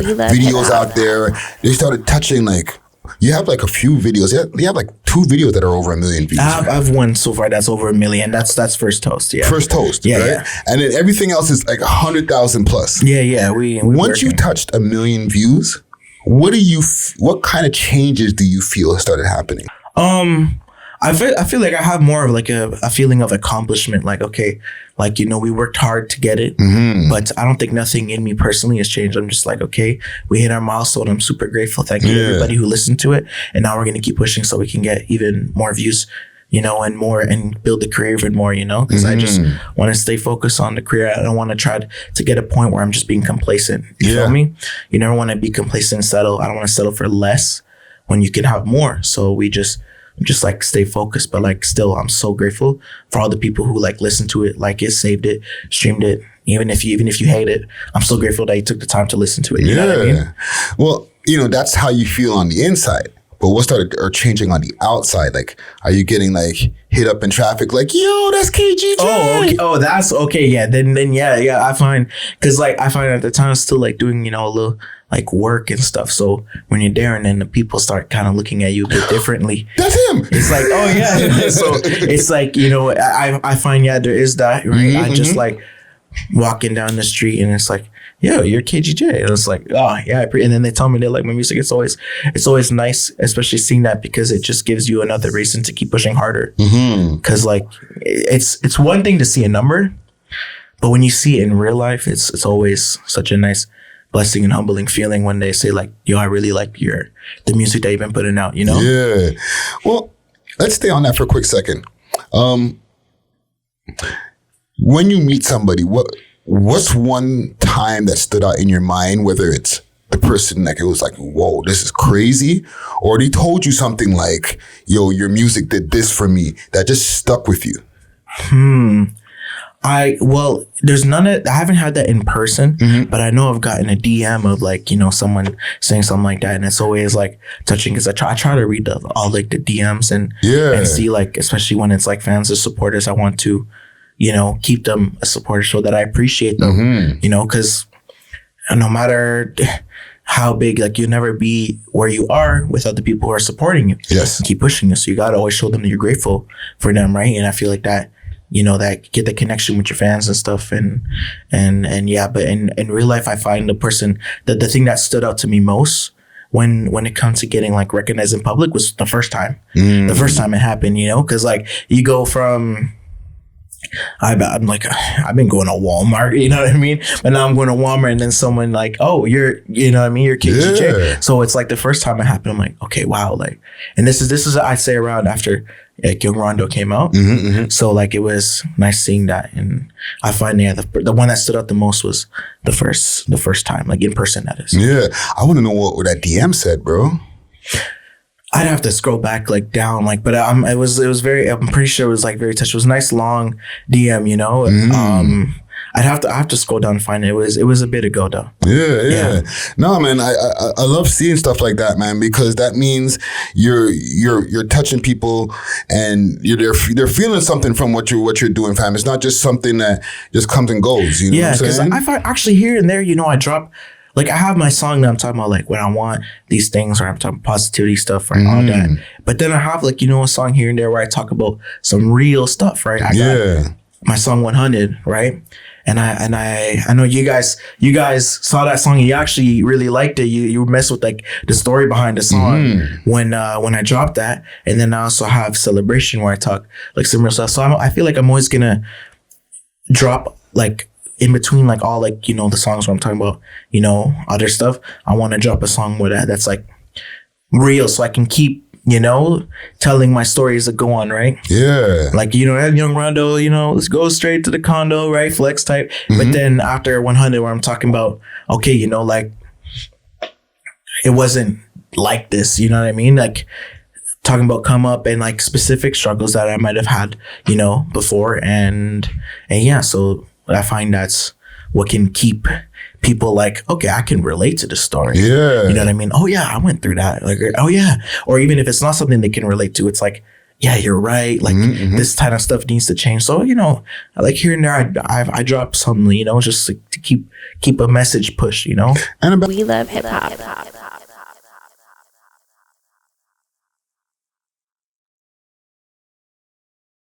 videos out there. They started touching like, you have like a few videos. You have like 2 videos that are over 1 million views. I've one so far that's over 1 million. That's First Toast. Yeah. First Toast. Yeah. Right? Yeah. And then everything else is like 100,000 plus. Yeah. Yeah. We Once you touched 1 million views, what kind of changes do you feel started happening? I feel like I have more of like a feeling of accomplishment. Like, okay, like, you know, we worked hard to get it, but I don't think nothing in me personally has changed. I'm just like, okay, we hit our milestone. I'm super grateful. Thank you to everybody who listened to it. And now we're going to keep pushing so we can get even more views, you know, and more, and build the career even more, you know, because I just want to stay focused on the career. I don't want to try to get a point where I'm just being complacent. You feel me? You never want to be complacent and settle. I don't want to settle for less when you can have more. So we just like stay focused, but like still I'm so grateful for all the people who like listened to it, like it, saved it, streamed it. Even if you hate it, I'm so grateful that you took the time to listen to it. You know what I mean? Well, you know, that's how you feel on the inside. But what started changing on the outside? Like, are you getting like hit up in traffic? Like, yo, that's KGJ. Oh, okay. Oh, that's okay. Yeah. Then yeah. I find at the time still like doing, you know, a little like work and stuff. So when you're there and then the people start kind of looking at you a bit differently. That's him. It's like, oh yeah. So it's like, you know, I find, there is that, right? I just like walking down the street and it's like, yo, you're KGJ. And it's like, oh yeah. And then they tell me they like my music. It's always nice, especially seeing that, because it just gives you another reason to keep pushing harder. Cause like, it's one thing to see a number, but when you see it in real life, it's always such a nice blessing and humbling feeling when they say like, yo, I really like the music that you've been putting out, you know? Yeah. Well, let's stay on that for a quick second. When you meet somebody, what's one time that stood out in your mind, whether it's the person like it was like, whoa, this is crazy, or they told you something like, yo, your music did this for me, that just stuck with you? There's none of, I haven't had that in person, but I know I've gotten a DM of like, you know, someone saying something like that. And it's always like touching, because I try to read all like the DMs and see like, especially when it's like fans or supporters, I want to, you know, keep them a supporter so that I appreciate them, you know, because no matter how big, like you'll never be where you are without the people who are supporting you. Yes. Keep pushing you. So you got to always show them that you're grateful for them. Right. And I feel like that, you know, that get the connection with your fans and stuff. And yeah, but in real life, I find the thing that stood out to me most when it comes to getting like recognized in public was the first time it happened, you know, cause like you go from, I've been going to Walmart, you know what I mean? But now I'm going to Walmart and then someone like, oh, you know what I mean? You're KGJ. Yeah. So it's like the first time it happened, I'm like, okay, wow. Like, and this is, I'd say around after like Young Rondo came out. So like, it was nice seeing that. And I find, the one that stood out the most was the first time, like in person, that is. Yeah. I want to know what that DM said, bro. I'd have to scroll back like down, like, but it was very, I'm pretty sure it was like very touched. It was a nice long DM, you know. I have to scroll down and find it. It was a bit ago though. Yeah. No, man, I love seeing stuff like that, man, because that means you're touching people and they're feeling something from what you're doing, fam. It's not just something that just comes and goes. You know what I'm saying? Because I find actually here and there, you know, I drop. Like I have my song that I'm talking about, like when I want these things, or I'm talking positivity stuff, right? All that. But then I have like, you know, a song here and there where I talk about some real stuff, right? I got my song 100, right? And I know you guys saw that song and you actually really liked it. You messed with like the story behind the song when I dropped that. And then I also have Celebration where I talk like similar stuff. So I feel like I'm always gonna drop like in between like all like, you know, the songs where I'm talking about, you know, other stuff. I want to drop a song where that's like real, so I can keep, you know, telling my stories that go on, right? Yeah. Like, you know, Young Rondo, you know, let's go straight to the condo, right? Flex type. But then after 100, where I'm talking about, okay, you know, like it wasn't like this, you know what I mean? Like talking about come up and like specific struggles that I might have had, you know, before. And yeah, so I find that's what can keep people like, okay, I can relate to the story. Yeah. You know what I mean? Oh yeah, I went through that. Like, oh yeah. Or even if it's not something they can relate to, it's like, yeah, you're right. Like this kind of stuff needs to change. So, you know, like here and there, I drop some, you know, just like to keep a message pushed, you know. And We love hip hop.